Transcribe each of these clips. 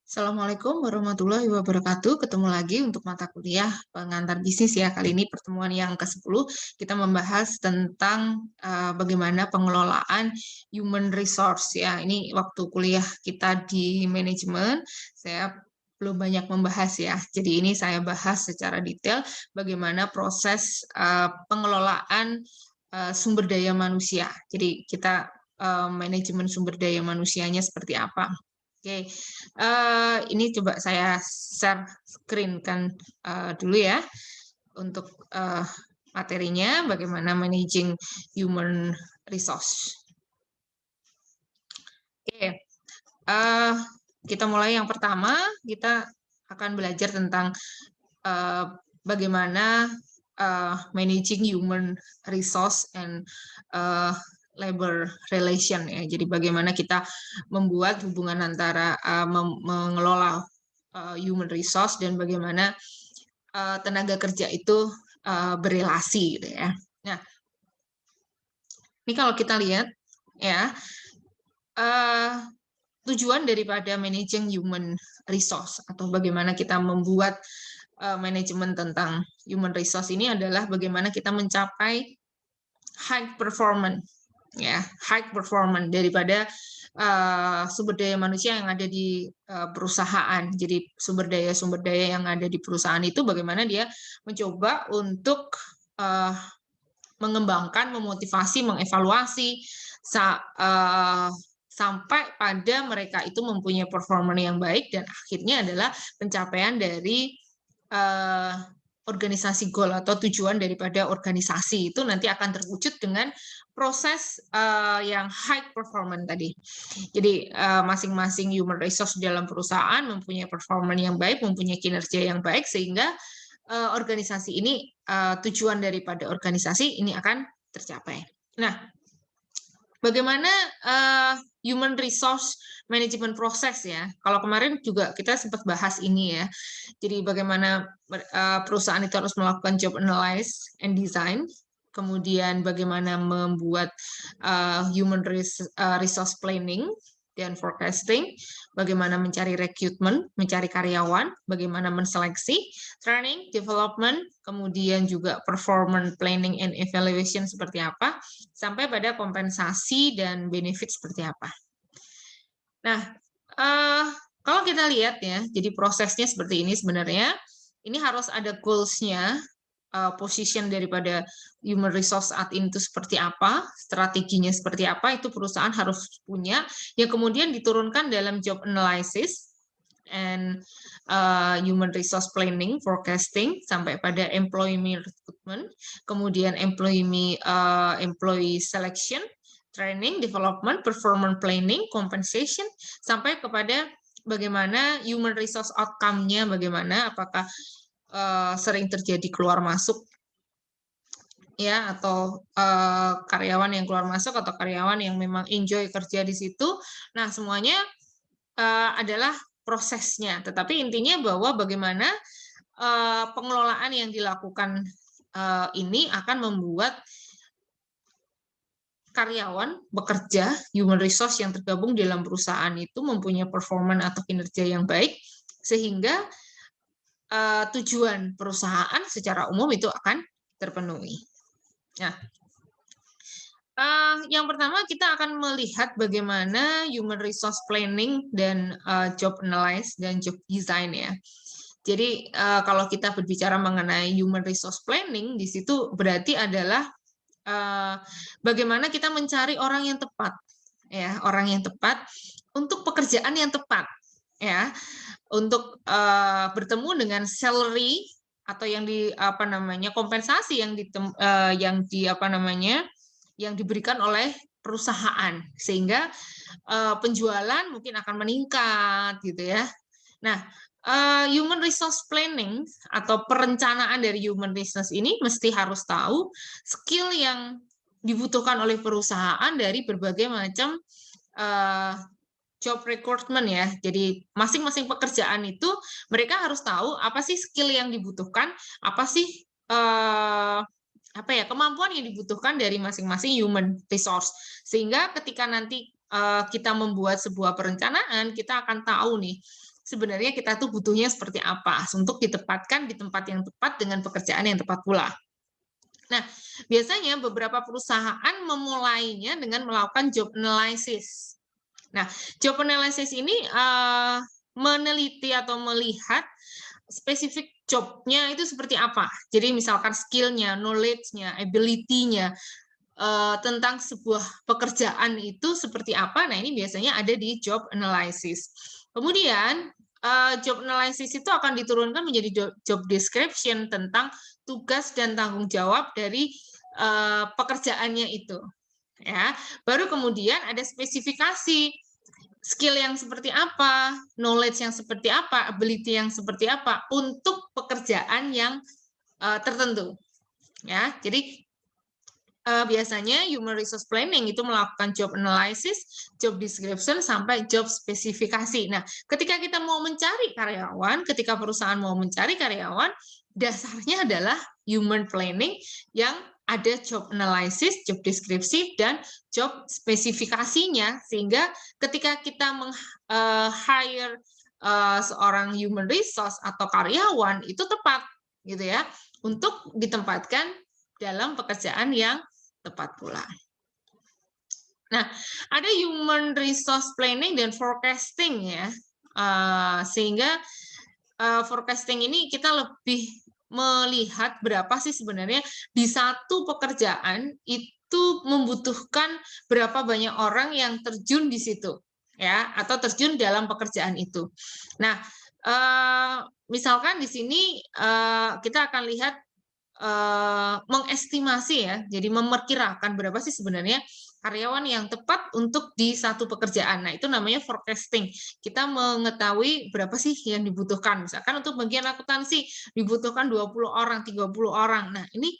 Assalamualaikum warahmatullahi wabarakatuh. Ketemu lagi untuk mata kuliah pengantar bisnis ya. Kali ini pertemuan yang ke-10 kita membahas tentang bagaimana pengelolaan human resource ya. Ini waktu kuliah kita di manajemen, saya belum banyak membahas ya. Jadi ini saya bahas secara detail bagaimana proses pengelolaan sumber daya manusia. Jadi kita manajemen sumber daya manusianya seperti apa. Oke, ini coba saya share screen kan dulu ya untuk materinya bagaimana managing human resource. Oke, kita mulai yang pertama, kita akan belajar tentang bagaimana managing human resource and labor relation ya. Jadi bagaimana kita membuat hubungan antara mengelola human resource dan bagaimana tenaga kerja itu berelasi gitu ya. Nah, ini kalau kita lihat ya, tujuan daripada managing human resource atau bagaimana kita membuat manajemen tentang human resource ini adalah bagaimana kita mencapai high performance ya, high performance daripada sumber daya manusia yang ada di perusahaan. Jadi sumber daya yang ada di perusahaan itu bagaimana dia mencoba untuk mengembangkan, memotivasi, mengevaluasi sampai pada mereka itu mempunyai performa yang baik dan akhirnya adalah pencapaian dari organisasi goal atau tujuan daripada organisasi itu nanti akan terwujud dengan proses yang high performance tadi. Jadi masing-masing human resource dalam perusahaan mempunyai performa yang baik, mempunyai kinerja yang baik sehingga organisasi ini tujuan daripada organisasi ini akan tercapai. Nah, bagaimana human resource management proses ya. Kalau kemarin juga kita sempat bahas ini ya. Jadi bagaimana perusahaan itu harus melakukan job analysis and design, kemudian bagaimana membuat human resource planning dan forecasting, bagaimana mencari rekrutmen, mencari karyawan, bagaimana menseleksi, training, development, kemudian juga performance planning and evaluation seperti apa, sampai pada kompensasi dan benefit seperti apa. Nah, kalau kita lihat ya, jadi prosesnya seperti ini sebenarnya, ini harus ada goals-nya, position daripada human resource saat itu seperti apa, strateginya seperti apa, itu perusahaan harus punya, yang kemudian diturunkan dalam job analysis and human resource planning, forecasting, sampai pada employee recruitment, kemudian employee selection, training, development, performance planning, compensation, sampai kepada bagaimana human resource outcome-nya, bagaimana apakah sering terjadi keluar masuk ya atau karyawan yang keluar masuk atau karyawan yang memang enjoy kerja di situ. Nah, semuanya adalah prosesnya. Tetapi intinya bahwa bagaimana pengelolaan yang dilakukan ini akan membuat karyawan bekerja, human resource yang tergabung dalam perusahaan itu mempunyai performa atau kinerja yang baik, sehingga tujuan perusahaan secara umum itu akan terpenuhi. Nah, yang pertama kita akan melihat bagaimana human resource planning dan job analysis dan job design ya. Jadi kalau kita berbicara mengenai human resource planning, di situ berarti adalah bagaimana kita mencari orang yang tepat, ya, orang yang tepat untuk pekerjaan yang tepat, ya, untuk bertemu dengan salary atau yang kompensasi yang diberikan oleh perusahaan sehingga penjualan mungkin akan meningkat gitu ya. Nah, human resource planning atau perencanaan dari human resource ini mesti harus tahu skill yang dibutuhkan oleh perusahaan dari berbagai macam job recruitment ya. Jadi masing-masing pekerjaan itu mereka harus tahu apa sih skill yang dibutuhkan, apa sih kemampuan yang dibutuhkan dari masing-masing human resource. Sehingga ketika nanti kita membuat sebuah perencanaan, kita akan tahu nih sebenarnya kita tuh butuhnya seperti apa untuk ditempatkan di tempat yang tepat dengan pekerjaan yang tepat pula. Nah, biasanya beberapa perusahaan memulainya dengan melakukan job analysis. Nah, job analysis ini meneliti atau melihat spesifik job-nya itu seperti apa. Jadi misalkan skill-nya, knowledge-nya, ability-nya, tentang sebuah pekerjaan itu seperti apa. Nah, ini biasanya ada di job analysis. Kemudian, job analysis itu akan diturunkan menjadi job description tentang tugas dan tanggung jawab dari pekerjaannya itu. Ya, baru kemudian ada spesifikasi skill yang seperti apa, knowledge yang seperti apa, ability yang seperti apa untuk pekerjaan yang tertentu. Ya, jadi biasanya human resource planning itu melakukan job analysis, job description, sampai job spesifikasi. Nah, ketika kita mau mencari karyawan, ketika perusahaan mau mencari karyawan, dasarnya adalah human planning yang ada job analysis, job deskripsi, dan job spesifikasinya, sehingga ketika kita hire seorang human resource atau karyawan itu tepat gitu ya untuk ditempatkan dalam pekerjaan yang tepat pula. Nah, ada human resource planning dan forecasting ya, sehingga forecasting ini kita lebih melihat berapa sih sebenarnya di satu pekerjaan itu membutuhkan berapa banyak orang yang terjun di situ ya, atau terjun dalam pekerjaan itu. Nah, misalkan di sini kita akan lihat mengestimasi ya, jadi memperkirakan berapa sih sebenarnya karyawan yang tepat untuk di satu pekerjaan. Nah, itu namanya forecasting. Kita mengetahui berapa sih yang dibutuhkan. Misalkan untuk bagian akuntansi dibutuhkan 20 orang, 30 orang. Nah, ini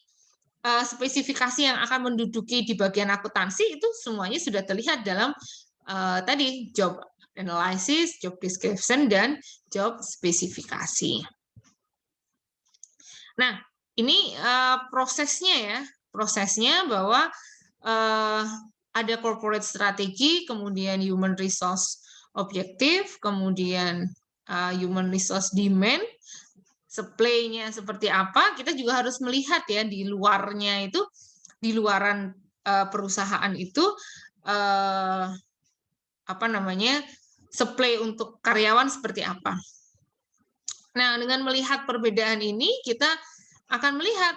spesifikasi yang akan menduduki di bagian akuntansi itu semuanya sudah terlihat dalam tadi job analysis, job description, dan job spesifikasi. Nah, ini prosesnya bahwa ada corporate strategi, kemudian human resource objektif, kemudian human resource demand, supply-nya seperti apa. Kita juga harus melihat ya di luarnya itu, di luaran perusahaan itu supply untuk karyawan seperti apa. Nah, dengan melihat perbedaan ini, kita akan melihat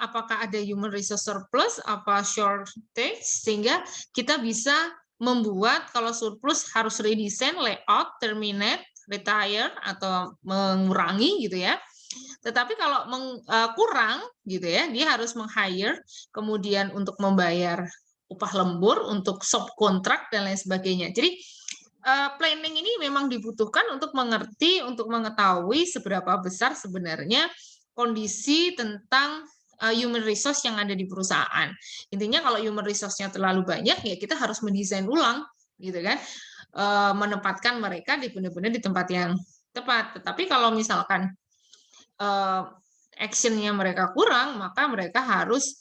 apakah ada human resource surplus, apa shortage, sehingga kita bisa membuat kalau surplus harus redesign, layout, terminate, retire, atau mengurangi gitu ya. Tetapi kalau kurang gitu ya, dia harus meng-hire, kemudian untuk membayar upah lembur, untuk subkontrak, dan lain sebagainya. Jadi, planning ini memang dibutuhkan untuk mengerti, untuk mengetahui seberapa besar sebenarnya kondisi tentang human resource yang ada di perusahaan. Intinya kalau human resource-nya terlalu banyak, ya kita harus mendesain ulang, gitu kan, menempatkan mereka di benar-benar di tempat yang tepat. Tetapi kalau misalkan action-nya mereka kurang, maka mereka harus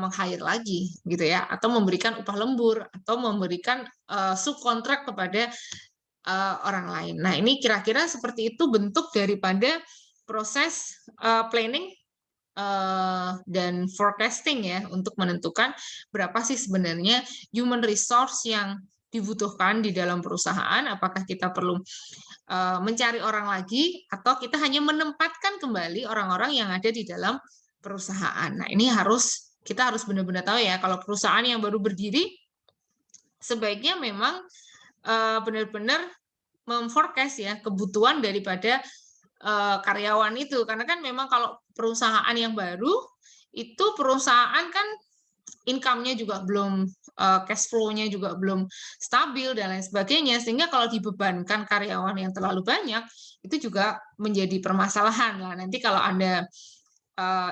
meng-hire lagi gitu ya, atau memberikan upah lembur, atau memberikan subkontrak kepada orang lain. Nah, ini kira-kira seperti itu bentuk daripada proses planning dan forecasting ya, untuk menentukan berapa sih sebenarnya human resource yang dibutuhkan di dalam perusahaan, apakah kita perlu mencari orang lagi, atau kita hanya menempatkan kembali orang-orang yang ada di dalam perusahaan. Nah, ini kita harus benar-benar tahu ya, kalau perusahaan yang baru berdiri, sebaiknya memang benar-benar memforecast ya kebutuhan daripada karyawan itu. Karena kan memang kalau perusahaan yang baru, itu perusahaan kan income-nya juga belum, cash flow-nya juga belum stabil, dan lain sebagainya. Sehingga kalau dibebankan karyawan yang terlalu banyak, itu juga menjadi permasalahan. Nah, nanti kalau Anda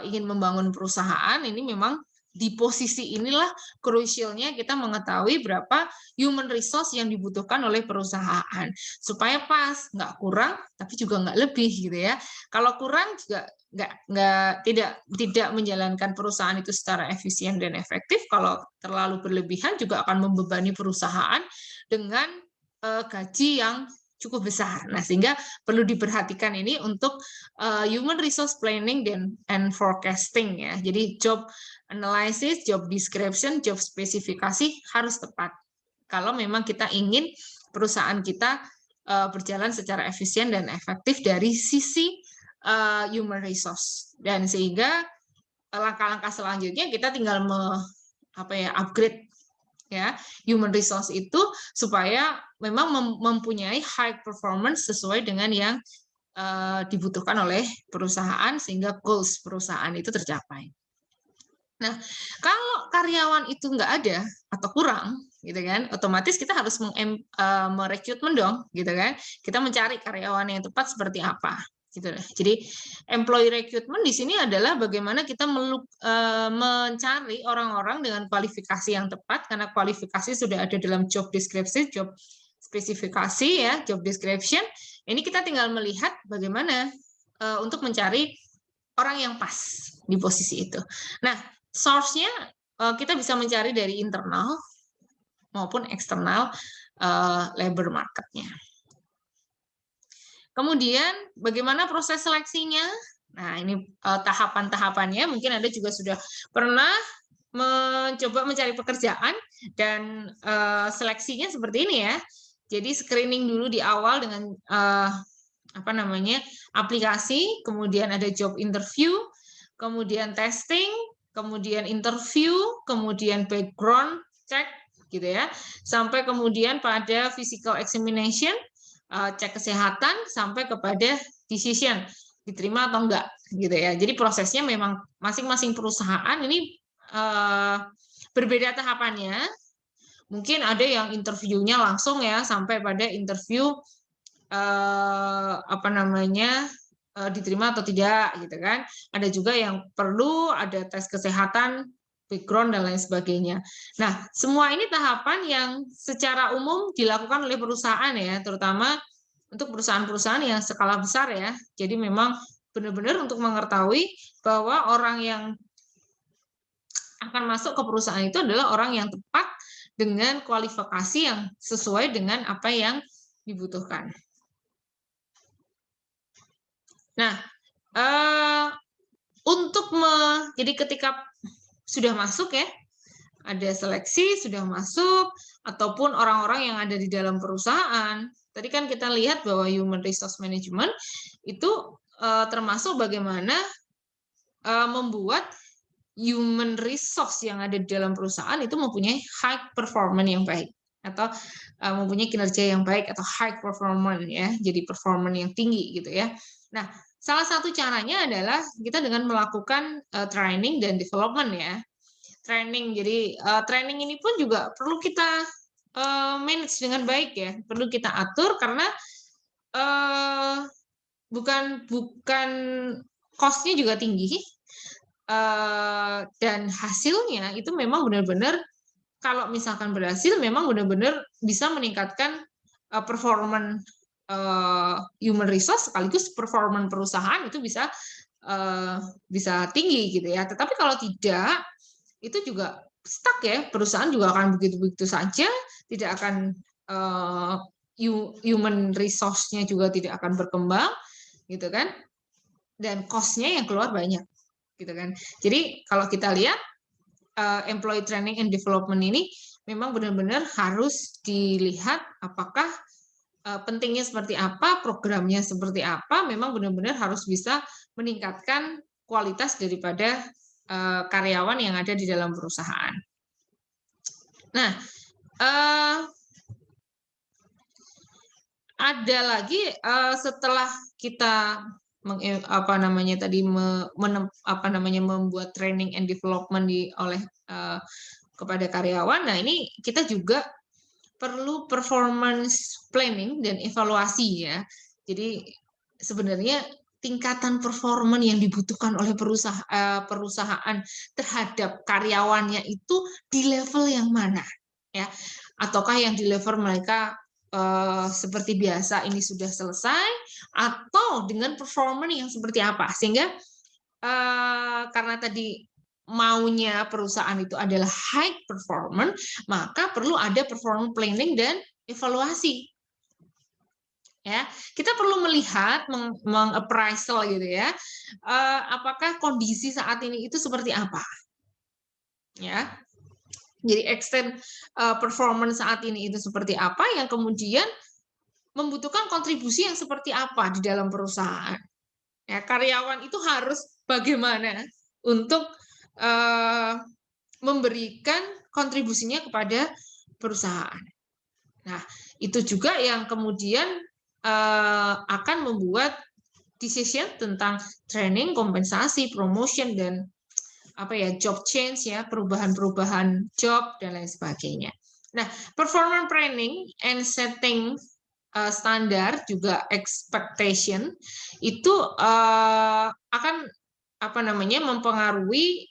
ingin membangun perusahaan, ini memang di posisi inilah krusialnya kita mengetahui berapa human resource yang dibutuhkan oleh perusahaan supaya pas, nggak kurang tapi juga nggak lebih gitu ya. Kalau kurang juga tidak menjalankan perusahaan itu secara efisien dan efektif. Kalau terlalu berlebihan juga akan membebani perusahaan dengan gaji yang cukup besar. Nah, sehingga perlu diperhatikan ini untuk human resource planning and forecasting ya. Jadi job analysis, job description, job spesifikasi harus tepat. Kalau memang kita ingin perusahaan kita berjalan secara efisien dan efektif dari sisi human resource, dan sehingga langkah-langkah selanjutnya kita tinggal upgrade ya human resource itu supaya memang mempunyai high performance sesuai dengan yang dibutuhkan oleh perusahaan sehingga goals perusahaan itu tercapai. Nah, kalau karyawan itu nggak ada atau kurang, gitu kan, otomatis kita harus merekrutmen dong, gitu kan. Kita mencari karyawan yang tepat seperti apa, gitu. Jadi, employee recruitment di sini adalah bagaimana kita mencari orang-orang dengan kualifikasi yang tepat, karena kualifikasi sudah ada dalam job description, job spesifikasi ya, job description. Ini kita tinggal melihat bagaimana untuk mencari orang yang pas di posisi itu. Nah, source-nya kita bisa mencari dari internal maupun eksternal labor market-nya. Kemudian bagaimana proses seleksinya? Nah, ini tahapan-tahapannya. Mungkin Anda juga sudah pernah mencoba mencari pekerjaan dan seleksinya seperti ini ya. Jadi screening dulu di awal dengan aplikasi, kemudian ada job interview, kemudian testing, kemudian interview, kemudian background check, gitu ya, sampai kemudian pada physical examination, cek kesehatan, sampai kepada decision, diterima atau enggak, gitu ya. Jadi prosesnya memang masing-masing perusahaan ini berbeda tahapannya. Mungkin ada yang interviewnya langsung ya sampai pada interview diterima atau tidak, gitu kan. Ada juga yang perlu ada tes kesehatan, background dan lain sebagainya. Nah, semua ini tahapan yang secara umum dilakukan oleh perusahaan ya, terutama untuk perusahaan-perusahaan yang skala besar ya. Jadi memang benar-benar untuk mengetahui bahwa orang yang akan masuk ke perusahaan itu adalah orang yang tepat dengan kualifikasi yang sesuai dengan apa yang dibutuhkan. Nah, jadi ketika sudah masuk ya, ada seleksi, sudah masuk, ataupun orang-orang yang ada di dalam perusahaan. Tadi kan kita lihat bahwa human resource management itu termasuk bagaimana membuat human resource yang ada di dalam perusahaan itu mempunyai high performance yang baik, atau mempunyai kinerja yang baik, atau high performance ya, jadi performance yang tinggi gitu ya. Nah, salah satu caranya adalah kita dengan melakukan training dan development ya. Training, jadi training ini pun juga perlu kita manage dengan baik ya, perlu kita atur karena bukan cost-nya juga tinggi, dan hasilnya itu memang benar-benar kalau misalkan berhasil memang benar-benar bisa meningkatkan performance human resource sekaligus performance perusahaan itu bisa tinggi gitu ya. Tetapi kalau tidak, itu juga stuck ya, perusahaan juga akan begitu-begitu saja, tidak akan human resource-nya juga tidak akan berkembang gitu kan, dan cost-nya yang keluar banyak gitu kan. Jadi kalau kita lihat employee training and development ini memang benar-benar harus dilihat apakah pentingnya seperti apa, programnya seperti apa, memang benar-benar harus bisa meningkatkan kualitas daripada karyawan yang ada di dalam perusahaan. Nah, ada lagi setelah kita membuat training and development kepada karyawan. Nah, ini kita juga perlu performance planning dan evaluasi ya. Jadi sebenarnya tingkatan performa yang dibutuhkan oleh perusahaan terhadap karyawannya itu di level yang mana ya? Ataukah yang di level mereka seperti biasa ini sudah selesai, atau dengan performa yang seperti apa, sehingga karena tadi maunya perusahaan itu adalah high performance, maka perlu ada performance planning dan evaluasi. Ya, kita perlu melihat mengappraisal gitu ya, apakah kondisi saat ini itu seperti apa, ya. Jadi extend performance saat ini itu seperti apa yang kemudian membutuhkan kontribusi yang seperti apa di dalam perusahaan. Ya, karyawan itu harus bagaimana untuk memberikan kontribusinya kepada perusahaan. Nah, itu juga yang kemudian akan membuat decision tentang training, kompensasi, promotion, dan job change ya, perubahan-perubahan job dan lain sebagainya. Nah, performance planning and setting standar juga expectation itu akan mempengaruhi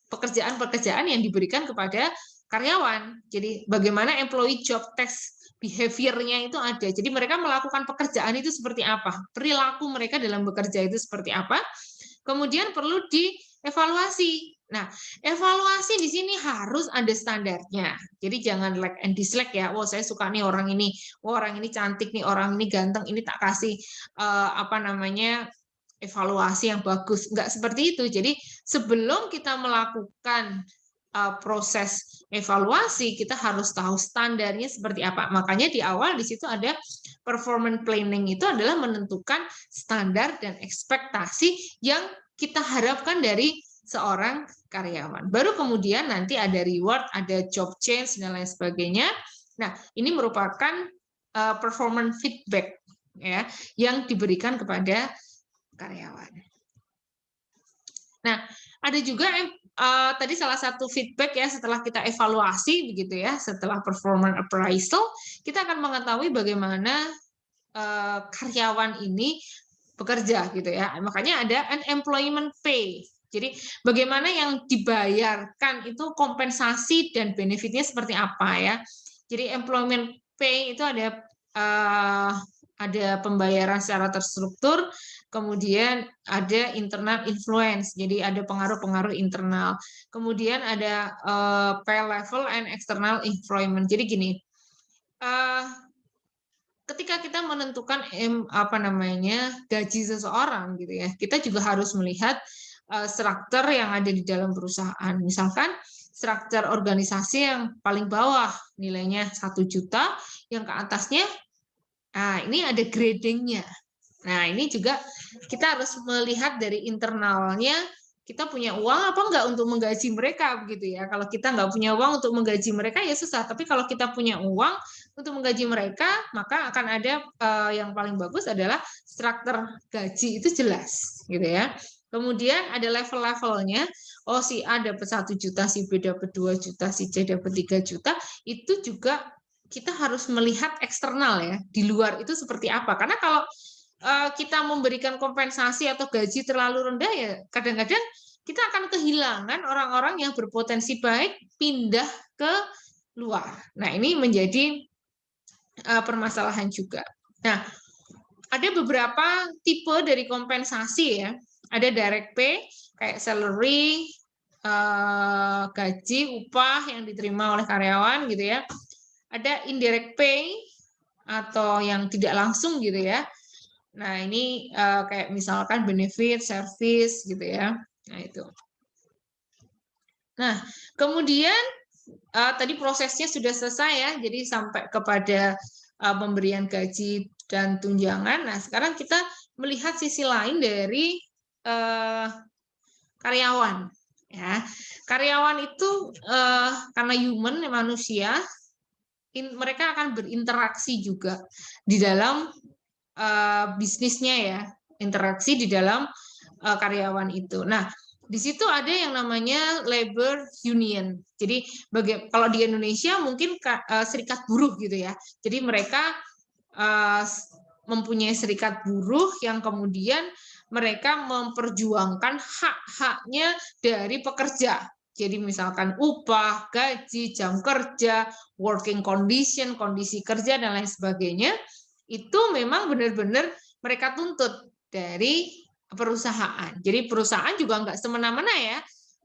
pekerjaan-pekerjaan yang diberikan kepada karyawan. Jadi bagaimana employee job test behavior-nya itu ada. Jadi mereka melakukan pekerjaan itu seperti apa, perilaku mereka dalam bekerja itu seperti apa. Kemudian perlu dievaluasi. Nah, evaluasi di sini harus ada standarnya. Jadi jangan like and dislike ya. Wah, saya suka nih orang ini. Wah, orang ini cantik nih, orang ini ganteng. Ini tak kasih evaluasi yang bagus. Enggak seperti itu. Jadi sebelum kita melakukan proses evaluasi, kita harus tahu standarnya seperti apa. Makanya di awal di situ ada performance planning, itu adalah menentukan standar dan ekspektasi yang kita harapkan dari seorang karyawan. Baru kemudian nanti ada reward, ada job change dan lain sebagainya. Nah, ini merupakan performance feedback ya yang diberikan kepada karyawan. Nah, ada juga tadi salah satu feedback ya setelah kita evaluasi begitu ya, setelah performance appraisal, kita akan mengetahui bagaimana karyawan ini bekerja gitu ya. Makanya ada unemployment pay. Jadi bagaimana yang dibayarkan itu kompensasi dan benefitnya seperti apa ya. Jadi employment pay itu ada pembayaran secara terstruktur, kemudian ada internal influence, jadi ada pengaruh-pengaruh internal. Kemudian ada pay level and external employment. Jadi gini, ketika kita menentukan gaji seseorang gitu ya, kita juga harus melihat struktur yang ada di dalam perusahaan. Misalkan struktur organisasi yang paling bawah nilainya 1 juta, yang ke atasnya, ini ada gradingnya. Nah, ini juga kita harus melihat dari internalnya, kita punya uang apa enggak untuk menggaji mereka begitu ya. Kalau kita nggak punya uang untuk menggaji mereka ya susah. Tapi kalau kita punya uang untuk menggaji mereka, maka akan ada yang paling bagus adalah struktur gaji itu jelas gitu ya. Kemudian ada level-levelnya. Oh, si A dapat 1 juta, si B dapat 2 juta, si C dapat 3 juta. Itu juga kita harus melihat eksternal ya. Di luar itu seperti apa. Karena kalau kita memberikan kompensasi atau gaji terlalu rendah ya kadang-kadang kita akan kehilangan orang-orang yang berpotensi baik pindah ke luar. Nah, ini menjadi permasalahan juga. Nah, ada beberapa tipe dari kompensasi ya. Ada direct pay kayak salary, gaji, upah yang diterima oleh karyawan gitu ya. Ada indirect pay atau yang tidak langsung gitu ya. Nah, ini kayak misalkan benefit, service gitu ya. Nah, itu. Nah, kemudian tadi prosesnya sudah selesai ya. Jadi sampai kepada pemberian gaji dan tunjangan. Nah, sekarang kita melihat sisi lain dari karyawan ya. Karyawan itu karena human, manusia, mereka akan berinteraksi juga di dalam bisnisnya ya, interaksi di dalam karyawan itu. Nah, di situ ada yang namanya labor union. Jadi kalau di Indonesia mungkin serikat buruh gitu ya. Jadi mereka mempunyai serikat buruh yang kemudian mereka memperjuangkan hak-haknya dari pekerja. Jadi misalkan upah, gaji, jam kerja, working condition, kondisi kerja, dan lain sebagainya, itu memang benar-benar mereka tuntut dari perusahaan. Jadi perusahaan juga nggak semena-mena ya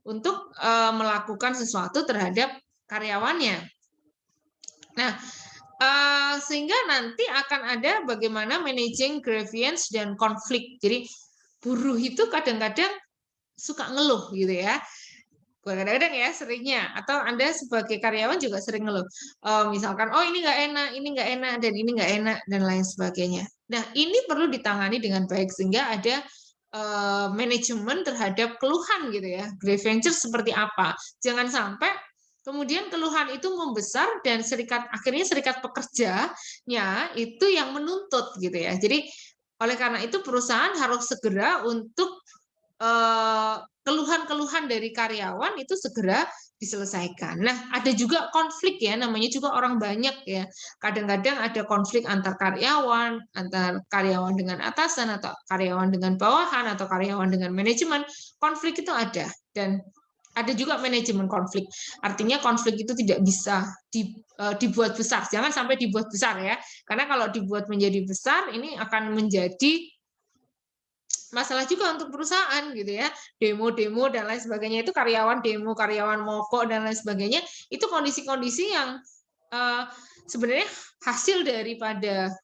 untuk melakukan sesuatu terhadap karyawannya. Nah, Sehingga nanti akan ada bagaimana managing grievance dan konflik. Jadi buruh itu kadang-kadang suka ngeluh gitu ya. Kadang-kadang ya seringnya, atau Anda sebagai karyawan juga sering ngeluh. Misalkan, oh ini nggak enak, dan ini nggak enak, dan lain sebagainya. Nah, ini perlu ditangani dengan baik, sehingga ada manajemen terhadap keluhan gitu ya. Grievance seperti apa. Jangan sampai kemudian keluhan itu membesar dan akhirnya serikat pekerjanya itu yang menuntut gitu ya. Jadi oleh karena itu perusahaan harus segera untuk keluhan-keluhan dari karyawan itu segera diselesaikan. Nah, ada juga konflik ya, namanya juga orang banyak ya. Kadang-kadang ada konflik antar karyawan dengan atasan, atau karyawan dengan bawahan, atau karyawan dengan manajemen. Konflik itu ada, dan ada juga manajemen konflik. Artinya konflik itu tidak bisa dibuat besar. Jangan sampai dibuat besar ya. Karena kalau dibuat menjadi besar, ini akan menjadi masalah juga untuk perusahaan gitu ya. Demo-demo dan lain sebagainya itu karyawan demo, karyawan mogok dan lain sebagainya, itu kondisi-kondisi yang sebenarnya hasil daripada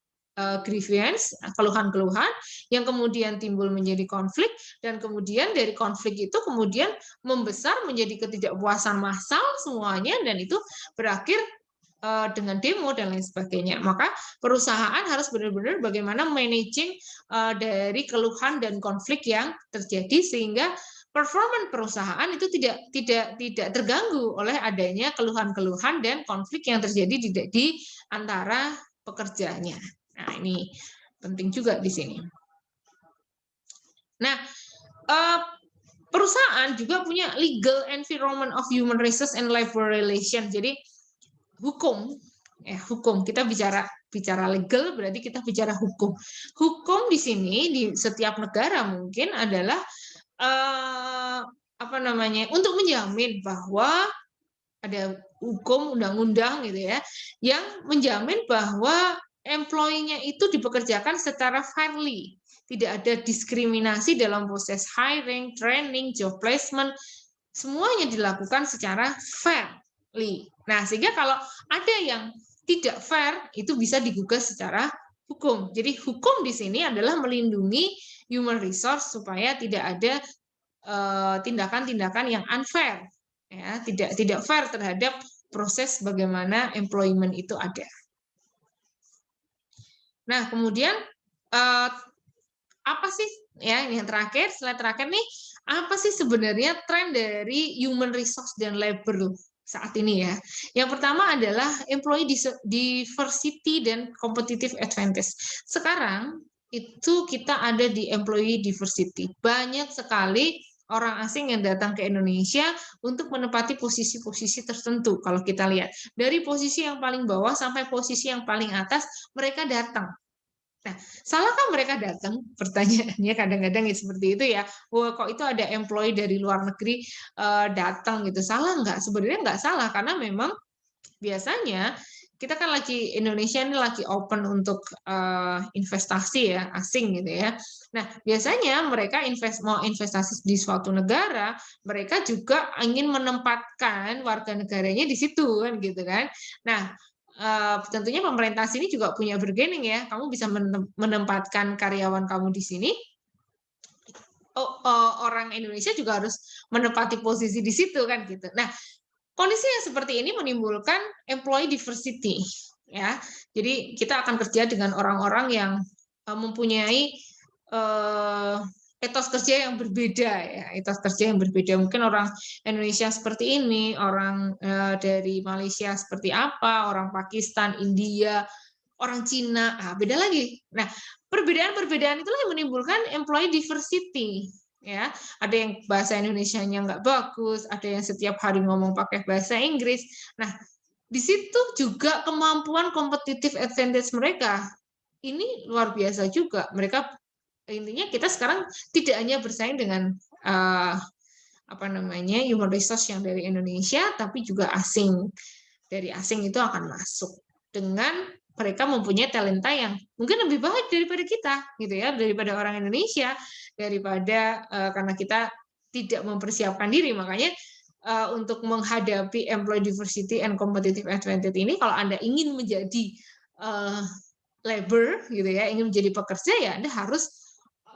grievance, keluhan-keluhan yang kemudian timbul menjadi konflik, dan kemudian dari konflik itu kemudian membesar menjadi ketidakpuasan massal semuanya, dan itu berakhir dengan demo dan lain sebagainya. Maka perusahaan harus benar-benar bagaimana managing dari keluhan dan konflik yang terjadi, sehingga performa perusahaan itu tidak terganggu oleh adanya keluhan-keluhan dan konflik yang terjadi di antara pekerjanya. Nah, ini penting juga di sini. Nah, perusahaan juga punya legal environment of human resource and labor relation. Jadi hukum kita bicara legal, berarti kita bicara hukum. Hukum di sini di setiap negara mungkin adalah untuk menjamin bahwa ada hukum undang-undang gitu ya, yang menjamin bahwa employee-nya itu dipekerjakan secara fairly, tidak ada diskriminasi dalam proses hiring, training, job placement, semuanya dilakukan secara fairly. Nah, sehingga kalau ada yang tidak fair, itu bisa digugat secara hukum. Jadi hukum di sini adalah melindungi human resource supaya tidak ada tindakan-tindakan yang unfair, ya, tidak fair terhadap proses bagaimana employment itu ada. Nah, kemudian apa sih ya, ini yang terakhir, slide terakhir nih, apa sih sebenarnya tren dari human resource dan labor saat ini ya? Yang pertama adalah employee diversity dan competitive advantage. Sekarang itu kita ada di employee diversity. Banyak sekali orang asing yang datang ke Indonesia untuk menempati posisi-posisi tertentu. Kalau kita lihat dari posisi yang paling bawah sampai posisi yang paling atas, mereka datang. Nah, salahkah mereka datang? Pertanyaannya kadang-kadang seperti itu ya. Wah, kok itu ada employee dari luar negeri datang gitu. Salah nggak? Sebenarnya nggak salah, karena memang biasanya kita kan Indonesia ini lagi open untuk investasi ya, asing gitu ya. Nah, biasanya mereka mau investasi di suatu negara, mereka juga ingin menempatkan warga negaranya di situ kan gitu kan. Nah, tentunya pemerintah sini juga punya bargaining ya. Kamu bisa menempatkan karyawan kamu di sini. Orang Indonesia juga harus menempati posisi di situ kan gitu. Nah, kondisi yang seperti ini menimbulkan employee diversity ya. Jadi kita akan kerja dengan orang-orang yang mempunyai etos kerja yang berbeda ya, etos kerja yang berbeda. Mungkin orang Indonesia seperti ini, orang dari Malaysia seperti apa, orang Pakistan, India, orang Cina, beda lagi. Nah, perbedaan-perbedaan itulah yang menimbulkan employee diversity. Ya, ada yang bahasa Indonesianya nggak bagus, ada yang setiap hari ngomong pakai bahasa Inggris. Nah, di situ juga kemampuan competitive advantage mereka ini luar biasa juga. Mereka intinya kita sekarang tidak hanya bersaing dengan human resource yang dari Indonesia, tapi juga asing. Dari asing itu akan masuk dengan mereka mempunyai talenta yang mungkin lebih baik daripada kita, gitu ya, daripada orang Indonesia, daripada karena kita tidak mempersiapkan diri, makanya untuk menghadapi employee diversity and competitive advantage ini, kalau Anda ingin menjadi labor gitu ya, ingin menjadi pekerja, ya Anda harus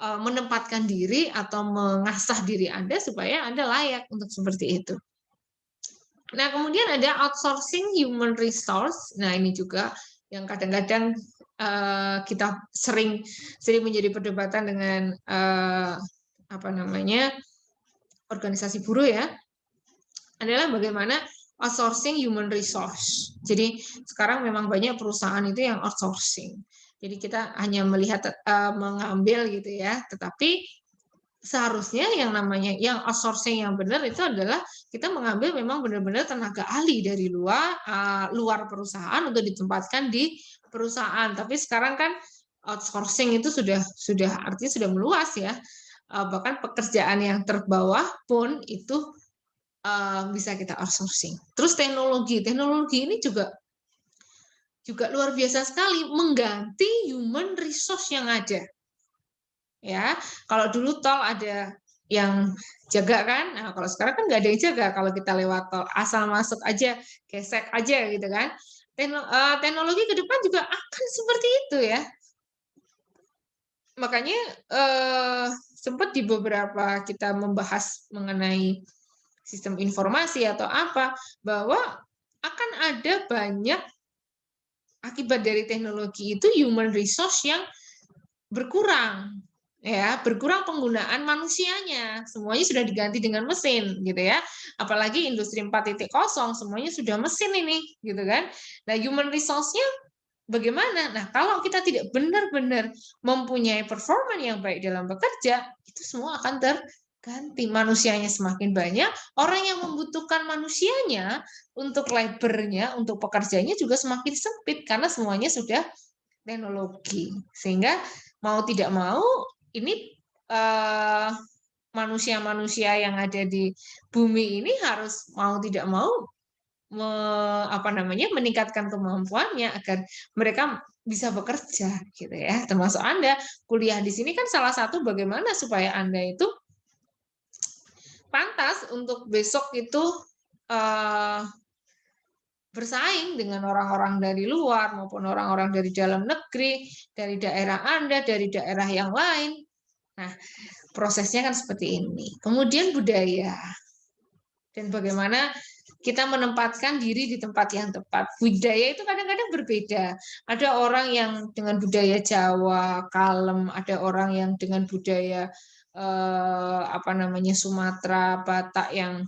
menempatkan diri atau mengasah diri Anda supaya Anda layak untuk seperti itu. Nah, kemudian ada outsourcing human resource. Nah, ini juga yang kadang-kadang kita sering menjadi perdebatan dengan apa namanya, organisasi buruh ya, adalah bagaimana outsourcing human resource. Jadi sekarang memang banyak perusahaan itu yang outsourcing. Jadi kita hanya melihat mengambil gitu ya, tetapi seharusnya yang namanya yang outsourcing yang benar itu adalah kita mengambil memang benar-benar tenaga ahli dari luar perusahaan untuk ditempatkan di perusahaan. Tapi sekarang kan outsourcing itu sudah artinya sudah meluas ya. Bahkan pekerjaan yang terbawah pun itu bisa kita outsourcing. Terus teknologi ini juga luar biasa sekali, mengganti human resource yang ada. Ya, kalau dulu tol ada yang jaga kan, nah kalau sekarang kan nggak ada yang jaga. Kalau kita lewat tol asal masuk aja, gesek aja gitu kan. Teknologi ke depan juga akan seperti itu ya. Makanya sempat di beberapa kita membahas mengenai sistem informasi atau apa, bahwa akan ada banyak akibat dari teknologi itu human resource yang berkurang, ya, berkurang penggunaan manusianya, semuanya sudah diganti dengan mesin gitu ya. Apalagi industri 4.0 semuanya sudah mesin ini gitu kan. Nah, human resource-nya bagaimana? Nah, kalau kita tidak benar-benar mempunyai performa yang baik dalam bekerja, itu semua akan terganti. Manusianya semakin banyak, orang yang membutuhkan manusianya untuk labornya, untuk pekerjanya juga semakin sempit karena semuanya sudah teknologi. Sehingga mau tidak mau ini manusia-manusia yang ada di bumi ini harus mau tidak mau meningkatkan kemampuannya agar mereka bisa bekerja gitu ya. Termasuk Anda kuliah di sini kan salah satu bagaimana supaya Anda itu pantas untuk besok itu bersaing dengan orang-orang dari luar maupun orang-orang dari dalam negeri, dari daerah Anda, dari daerah yang lain. Nah, prosesnya kan seperti ini. Kemudian budaya. Dan bagaimana kita menempatkan diri di tempat yang tepat. Budaya itu kadang-kadang berbeda. Ada orang yang dengan budaya Jawa, kalem, ada orang yang dengan budaya Sumatera, Batak yang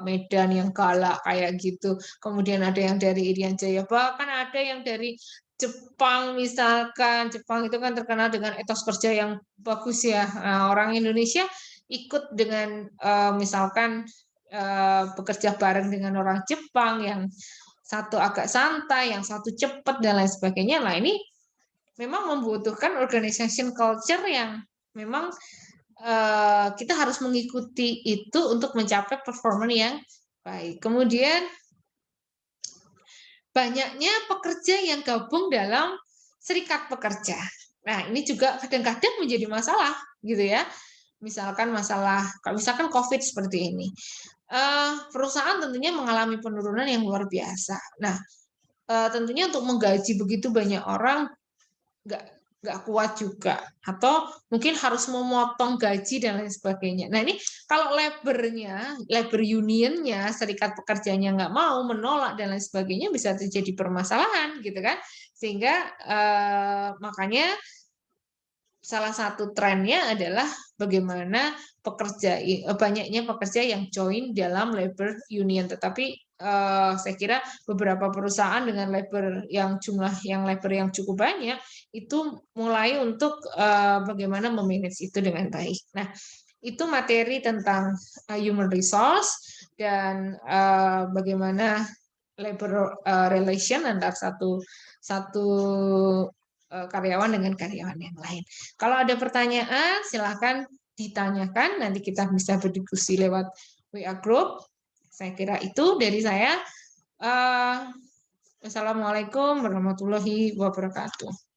Medan yang galak kayak gitu. Kemudian ada yang dari Irian Jaya, bahkan ada yang dari Jepang misalkan. Jepang itu kan terkenal dengan etos kerja yang bagus ya. Nah, orang Indonesia ikut dengan misalkan bekerja bareng dengan orang Jepang yang satu agak santai, yang satu cepat dan lain sebagainya. Nah, ini memang membutuhkan organization culture yang memang kita harus mengikuti itu untuk mencapai performa yang baik. Kemudian banyaknya pekerja yang gabung dalam serikat pekerja. Nah, ini juga kadang-kadang menjadi masalah gitu ya. Misalkan COVID seperti ini. Perusahaan tentunya mengalami penurunan yang luar biasa. Nah, tentunya untuk menggaji begitu banyak orang nggak kuat juga, atau mungkin harus memotong gaji dan lain sebagainya. Nah, ini kalau labor unionnya, serikat pekerjanya nggak mau, menolak dan lain sebagainya, bisa terjadi permasalahan gitu kan. Sehingga makanya salah satu trennya adalah bagaimana banyaknya pekerja yang join dalam labor union. Tetapi saya kira beberapa perusahaan dengan labor yang cukup banyak itu mulai untuk bagaimana memanage itu dengan baik. Nah, itu materi tentang human resource dan bagaimana labor relation antara satu karyawan dengan karyawan yang lain. Kalau ada pertanyaan, silakan ditanyakan. Nanti kita bisa berdiskusi lewat WA Group. Saya kira itu dari saya. Wassalamualaikum warahmatullahi wabarakatuh.